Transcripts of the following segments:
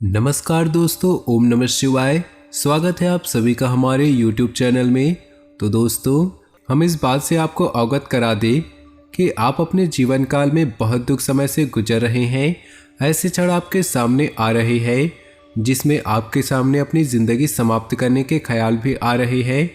नमस्कार दोस्तों, ओम नमः शिवाय। स्वागत है आप सभी का हमारे YouTube चैनल में। तो दोस्तों, हम इस बात से आपको अवगत करा दें कि आप अपने जीवन काल में बहुत दुख समय से गुजर रहे हैं। ऐसे क्षण आपके सामने आ रहे हैं जिसमें आपके सामने अपनी ज़िंदगी समाप्त करने के ख्याल भी आ रहे हैं।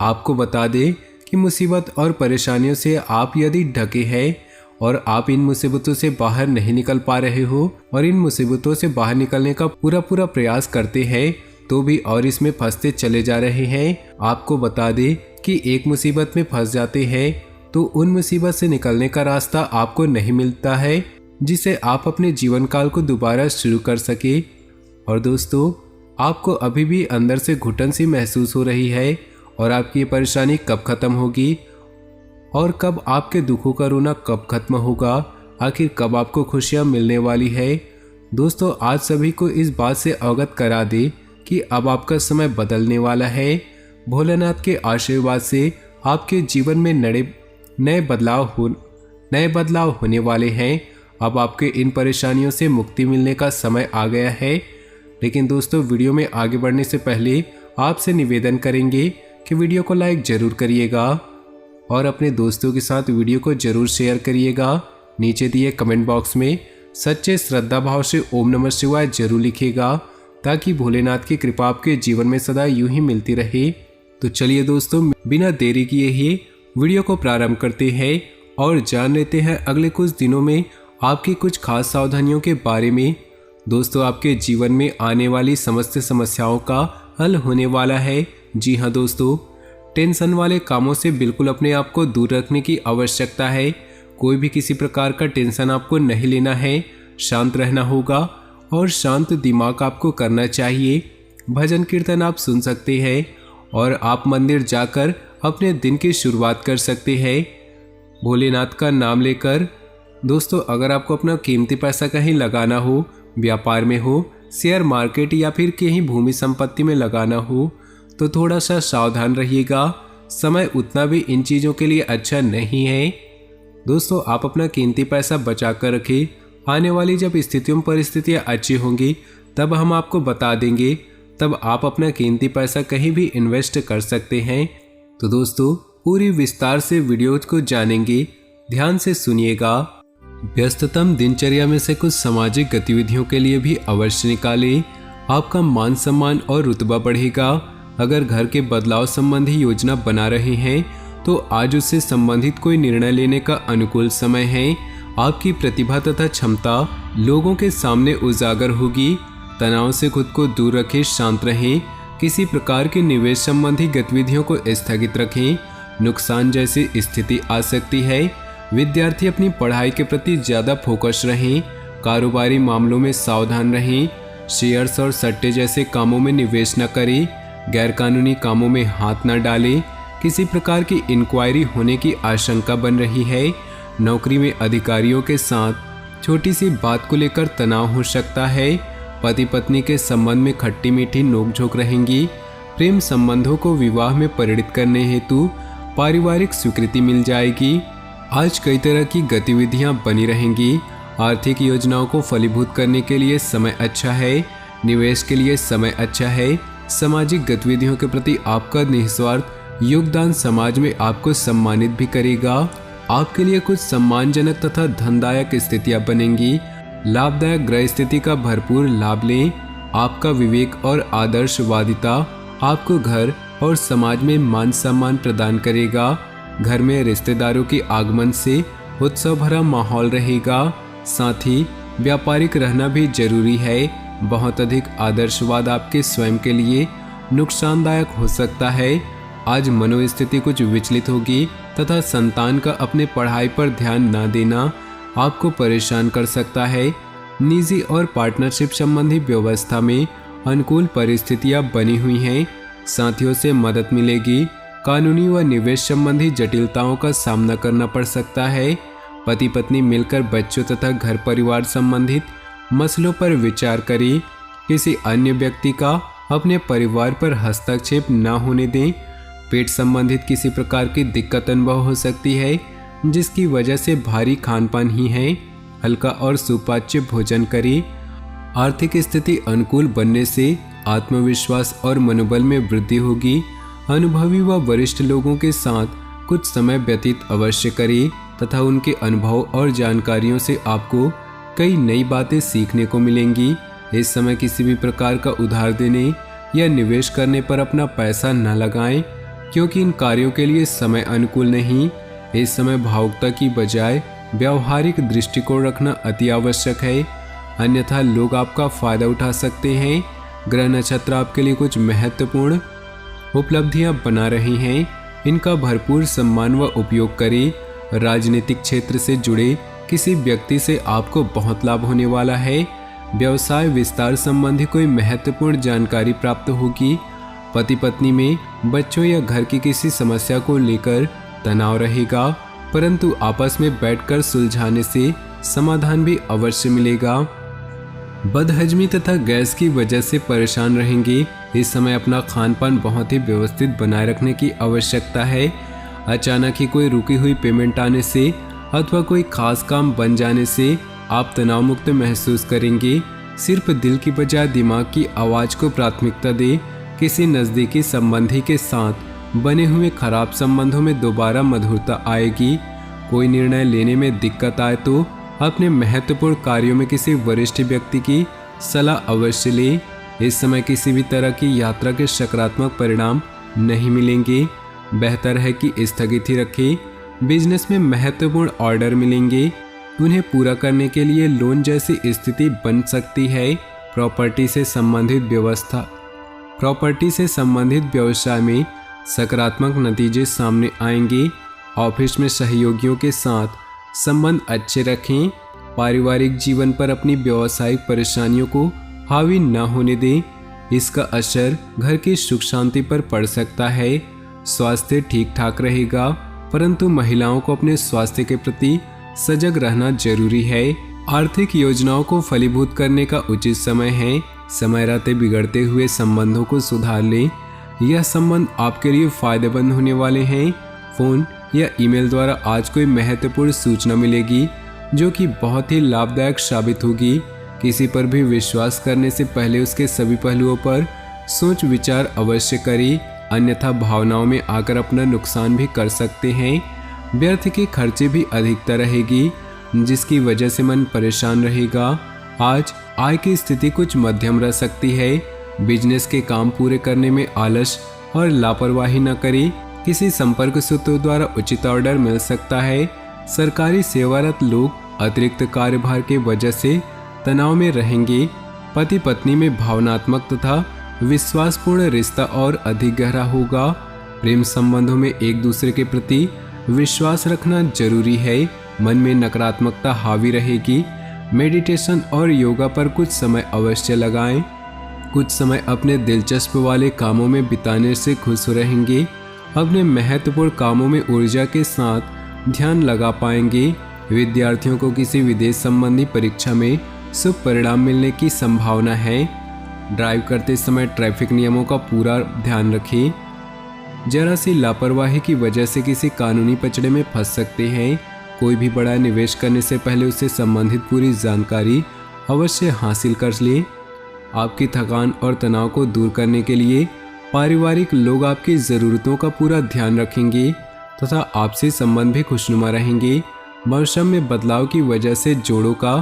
आपको बता दें कि मुसीबत और परेशानियों से आप यदि ढके हैं और आप इन मुसीबतों से बाहर नहीं निकल पा रहे हो और इन मुसीबतों से बाहर निकलने का पूरा प्रयास करते हैं तो भी और इसमें फंसते चले जा रहे हैं। आपको बता दें कि एक मुसीबत में फंस जाते हैं तो उन मुसीबत से निकलने का रास्ता आपको नहीं मिलता है जिसे आप अपने जीवन काल को दोबारा शुरू कर सके। और दोस्तों, आपको अभी भी अंदर से घुटन सी महसूस हो रही है और आपकी ये परेशानी कब खत्म होगी और कब आपके दुखों का रोना कब खत्म होगा, आखिर कब आपको खुशियां मिलने वाली है। दोस्तों, आज सभी को इस बात से अवगत करा दे कि अब आपका समय बदलने वाला है। भोलेनाथ के आशीर्वाद से आपके जीवन में नए बदलाव होने वाले हैं। अब आपके इन परेशानियों से मुक्ति मिलने का समय आ गया है। लेकिन दोस्तों, वीडियो में आगे बढ़ने से पहले आपसे निवेदन करेंगे कि वीडियो को लाइक जरूर करिएगा और अपने दोस्तों के साथ वीडियो को जरूर शेयर करिएगा। नीचे दिए कमेंट बॉक्स में सच्चे श्रद्धा भाव से ओम नमः शिवाय जरूर लिखिएगा ताकि भोलेनाथ की कृपा आपके जीवन में सदा यूं ही मिलती रहे। तो चलिए दोस्तों, बिना देरी किए ही वीडियो को प्रारंभ करते हैं और जान लेते हैं अगले कुछ दिनों में आपकी कुछ खास सावधानियों के बारे में। दोस्तों, आपके जीवन में आने वाली समस्त समस्याओं का हल होने वाला है। जी हाँ दोस्तों, टेंशन वाले कामों से बिल्कुल अपने आप को दूर रखने की आवश्यकता है। कोई भी किसी प्रकार का टेंशन आपको नहीं लेना है, शांत रहना होगा और शांत दिमाग आपको करना चाहिए। भजन कीर्तन आप सुन सकते हैं और आप मंदिर जाकर अपने दिन की शुरुआत कर सकते हैं भोलेनाथ का नाम लेकर। दोस्तों, अगर आपको अपना कीमती पैसा कहीं लगाना हो, व्यापार में हो, शेयर मार्केट या फिर कहीं भूमि संपत्ति में लगाना हो तो थोड़ा सा सावधान रहिएगा। समय उतना भी इन चीज़ों के लिए अच्छा नहीं है। दोस्तों, आप अपना कीमती पैसा बचा कर रखें। आने वाली जब स्थितियों परिस्थितियाँ अच्छी होंगी तब हम आपको बता देंगे, तब आप अपना कीमती पैसा कहीं भी इन्वेस्ट कर सकते हैं। तो दोस्तों, पूरी विस्तार से वीडियो को जानेंगे, ध्यान से सुनिएगा। व्यस्ततम दिनचर्या में से कुछ सामाजिक गतिविधियों के लिए भी अवश्य निकालें। आपका मान सम्मान और रुतबा बढ़ेगा। अगर घर के बदलाव संबंधी योजना बना रहे हैं तो आज उससे संबंधित कोई निर्णय लेने का अनुकूल समय है। आपकी प्रतिभा तथा क्षमता लोगों के सामने उजागर होगी। तनाव से खुद को दूर रखें, शांत रहें। किसी प्रकार के निवेश संबंधी गतिविधियों को स्थगित रखें, नुकसान जैसी स्थिति आ सकती है। विद्यार्थी अपनी पढ़ाई के प्रति ज़्यादा फोकस रहें। कारोबारी मामलों में सावधान रहें। शेयर्स और सट्टे जैसे कामों में निवेश न करें। गैरकानूनी कामों में हाथ न डालें। किसी प्रकार की इंक्वायरी होने की आशंका बन रही है। नौकरी में अधिकारियों के साथ छोटी सी बात को लेकर तनाव हो सकता है। पति पत्नी के संबंध में खट्टी मीठी नोकझोंक रहेंगी। प्रेम संबंधों को विवाह में परिणित करने हेतु पारिवारिक स्वीकृति मिल जाएगी। आज कई तरह की गतिविधियां बनी रहेंगी। आर्थिक योजनाओं को फलीभूत करने के लिए समय अच्छा है। निवेश के लिए समय अच्छा है। सामाजिक गतिविधियों के प्रति आपका निस्वार्थ योगदान समाज में आपको सम्मानित भी करेगा। आपके लिए कुछ सम्मानजनक तथा धनदायक स्थितियां बनेंगी। लाभदायक ग्रह स्थिति का भरपूर लाभ लें। आपका विवेक और आदर्शवादिता आपको घर और समाज में मान सम्मान प्रदान करेगा। घर में रिश्तेदारों के आगमन से उत्सव भरा माहौल रहेगा। साथ ही व्यापारिक रहना भी जरूरी है। बहुत अधिक आदर्शवाद आपके स्वयं के लिए नुकसानदायक हो सकता है। आज मनोस्थिति कुछ विचलित होगी तथा संतान का अपने पढ़ाई पर ध्यान न देना आपको परेशान कर सकता है। निजी और पार्टनरशिप संबंधी व्यवस्था में अनुकूल परिस्थितियां बनी हुई हैं। साथियों से मदद मिलेगी। कानूनी व निवेश संबंधी जटिलताओं का सामना करना पड़ सकता है। पति पत्नी मिलकर बच्चों तथा घर परिवार संबंधित मसलों पर विचार करें। किसी अन्य व्यक्ति का अपने परिवार पर हस्तक्षेप न होने दें। पेट संबंधित किसी प्रकार की दिक्कत अनुभव हो सकती है जिसकी वजह से भारी खान पान ही है। हल्का और सुपाच्य भोजन करें। आर्थिक स्थिति अनुकूल बनने से आत्मविश्वास और मनोबल में वृद्धि होगी। अनुभवी व वरिष्ठ लोगों के साथ कुछ समय व्यतीत अवश्य करें तथा उनके अनुभव और जानकारियों से आपको कई नई बातें सीखने को मिलेंगी। इस समय किसी भी प्रकार का उधार देने या निवेश करने पर अपना पैसा न लगाएं, क्योंकि इन कार्यों के लिए समय अनुकूल नहीं। इस समय भावुकता की बजाय व्यावहारिक दृष्टिकोण रखना अति आवश्यक है, अन्यथा लोग आपका फायदा उठा सकते हैं। ग्रह नक्षत्र आपके लिए कुछ महत्वपूर्ण उपलब्धियां बना रही हैं, इनका भरपूर सम्मान व उपयोग करें। राजनीतिक क्षेत्र से जुड़े किसी व्यक्ति से आपको बहुत लाभ होने वाला है। व्यवसाय विस्तार संबंधी कोई महत्वपूर्ण जानकारी प्राप्त होगी। पति पत्नी में बच्चों या घर की किसी समस्या को लेकर तनाव रहेगा, परंतु आपस में बैठकर सुलझाने से समाधान भी अवश्य मिलेगा। बदहजमी तथा गैस की वजह से परेशान रहेंगे। इस समय अपना खान पान बहुत ही व्यवस्थित बनाए रखने की आवश्यकता है। अचानक ही कोई रुकी हुई पेमेंट आने से अथवा कोई खास काम बन जाने से आप तनाव मुक्त महसूस करेंगे। सिर्फ दिल की बजाय दिमाग की आवाज़ को प्राथमिकता दें। किसी नज़दीकी संबंधी के साथ बने हुए खराब संबंधों में दोबारा मधुरता आएगी। कोई निर्णय लेने में दिक्कत आए तो अपने महत्वपूर्ण कार्यों में किसी वरिष्ठ व्यक्ति की सलाह अवश्य लें। इस समय किसी भी तरह की यात्रा के सकारात्मक परिणाम नहीं मिलेंगे। बेहतर है कि स्थगित ही रखें। बिजनेस में महत्वपूर्ण ऑर्डर मिलेंगे, उन्हें पूरा करने के लिए लोन जैसी स्थिति बन सकती है। प्रॉपर्टी से संबंधित व्यवसाय में सकारात्मक नतीजे सामने आएंगे। ऑफिस में सहयोगियों के साथ संबंध अच्छे रखें। पारिवारिक जीवन पर अपनी व्यावसायिक परेशानियों को हावी न होने दें, इसका असर घर की सुख शांति पर पड़ सकता है। स्वास्थ्य ठीक ठाक रहेगा, परंतु महिलाओं को अपने स्वास्थ्य के प्रति सजग रहना जरूरी है। आर्थिक योजनाओं को फलीभूत करने का उचित समय है। समय रहते बिगड़ते हुए संबंधों को सुधार लें। यह संबंध आपके लिए फायदेमंद होने वाले हैं। फोन या ईमेल द्वारा आज कोई महत्वपूर्ण सूचना मिलेगी जो कि बहुत ही लाभदायक साबित होगी। किसी पर भी विश्वास करने से पहले उसके सभी पहलुओं पर सोच विचार अवश्य करें, अन्यथा भावनाओं में आकर अपना नुकसान भी कर सकते हैं। व्यर्थ के खर्चे भी अधिकता रहेगी, जिसकी वजह से मन परेशान रहेगा। आज आय की स्थिति कुछ मध्यम रह सकती है। बिजनेस के काम पूरे करने में आलस और लापरवाही न करें। किसी संपर्क सूत्र द्वारा उचित ऑर्डर मिल सकता है। सरकारी सेवारत लोग अतिरिक्त कार्यभार के वजह से तनाव में रहेंगे। पति पत्नी में भावनात्मक तथा विश्वासपूर्ण रिश्ता और अधिक गहरा होगा। प्रेम संबंधों में एक दूसरे के प्रति विश्वास रखना जरूरी है। मन में नकारात्मकता हावी रहेगी। मेडिटेशन और योगा पर कुछ समय अवश्य लगाएं। कुछ समय अपने दिलचस्प वाले कामों में बिताने से खुश रहेंगे। अपने महत्वपूर्ण कामों में ऊर्जा के साथ ध्यान लगा पाएंगे। विद्यार्थियों को किसी विदेश संबंधी परीक्षा में शुभ परिणाम मिलने की संभावना है। ड्राइव करते समय ट्रैफिक नियमों का पूरा ध्यान रखें। जरा सी लापरवाही की वजह से किसी कानूनी पचड़े में फंस सकते हैं। कोई भी बड़ा निवेश करने से पहले उससे संबंधित पूरी जानकारी अवश्य हासिल कर लें। आपकी थकान और तनाव को दूर करने के लिए पारिवारिक लोग आपकी ज़रूरतों का पूरा ध्यान रखेंगे तथा आपसी संबंध भी खुशनुमा रहेंगे। मौसम में बदलाव की वजह से जोड़ों का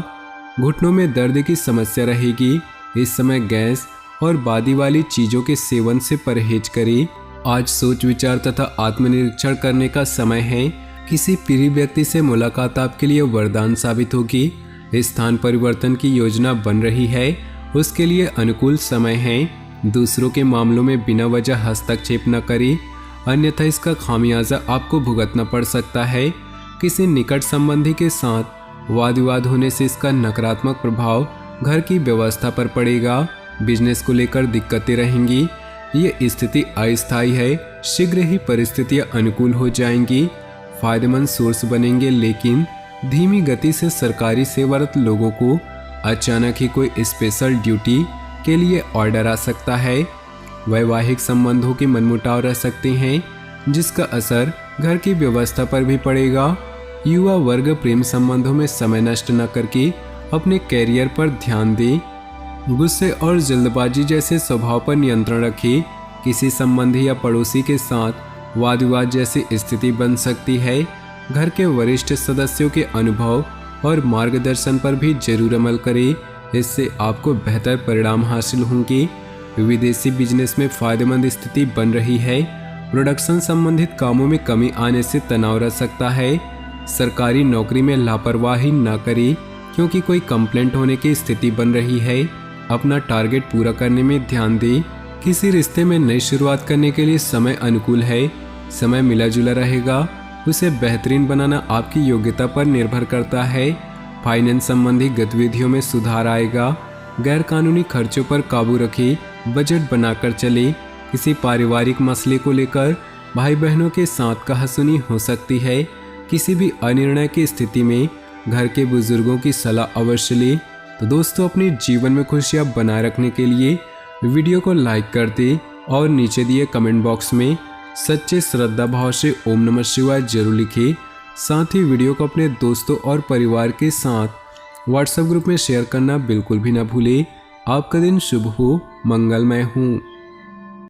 घुटनों में दर्द की समस्या रहेगी। इस समय गैस और बादी वाली चीज़ों के सेवन से परहेज करें। आज सोच विचार तथा आत्मनिरीक्षण करने का समय है। किसी प्रिय व्यक्ति से मुलाकात आपके लिए वरदान साबित होगी। स्थान परिवर्तन की योजना बन रही है, उसके लिए अनुकूल समय है। दूसरों के मामलों में बिना वजह हस्तक्षेप न करें, अन्यथा इसका खामियाजा आपको भुगतना पड़ सकता है। किसी निकट संबंधी के साथ वाद विवाद होने से इसका नकारात्मक प्रभाव घर की व्यवस्था पर पड़ेगा। बिजनेस को लेकर दिक्कतें रहेंगी। ये स्थिति अस्थायी है, शीघ्र ही परिस्थितियां अनुकूल हो जाएंगी। फायदेमंद सोर्स बनेंगे, लेकिन धीमी गति से सरकारी सेवारत लोगों को अचानक ही कोई स्पेशल ड्यूटी के लिए ऑर्डर आ सकता है। वैवाहिक संबंधों के मनमुटाव रह सकते हैं, जिसका असर घर की व्यवस्था पर भी पड़ेगा। युवा वर्ग प्रेम संबंधों में समय नष्ट न करके अपने कैरियर पर ध्यान दें। गुस्से और जल्दबाजी जैसे स्वभाव पर नियंत्रण रखें। किसी संबंधी या पड़ोसी के साथ वाद विवाद जैसी स्थिति बन सकती है। घर के वरिष्ठ सदस्यों के अनुभव और मार्गदर्शन पर भी जरूर अमल करें, इससे आपको बेहतर परिणाम हासिल होंगे। विदेशी बिजनेस में फायदेमंद स्थिति बन रही है। प्रोडक्शन संबंधित कामों में कमी आने से तनाव रह सकता है। सरकारी नौकरी में लापरवाही न करें, क्योंकि कोई कंप्लेंट होने की स्थिति बन रही है। अपना टारगेट पूरा करने में ध्यान दें। किसी रिश्ते में नई शुरुआत करने के लिए समय अनुकूल है। समय मिला जुला रहेगा। उसे बेहतरीन बनाना आपकी योग्यता पर निर्भर करता है। फाइनेंस संबंधी गतिविधियों में सुधार आएगा। गैर कानूनी खर्चों पर काबू रखें। बजट बनाकर चले। किसी पारिवारिक मसले को लेकर भाई बहनों के साथ कहासुनी हो सकती है। किसी भी अनिर्णय की स्थिति में घर के बुजुर्गों की सलाह अवश्य लें। तो दोस्तों, अपने जीवन में खुशियां बनाए रखने के लिए वीडियो को लाइक कर दें और नीचे दिए कमेंट बॉक्स में सच्चे श्रद्धा भाव से ओम नमः शिवाय जरूर लिखें। साथ ही वीडियो को अपने दोस्तों और परिवार के साथ व्हाट्सएप ग्रुप में शेयर करना बिल्कुल भी ना भूलें। आपका दिन शुभ हो, मंगलमय हो।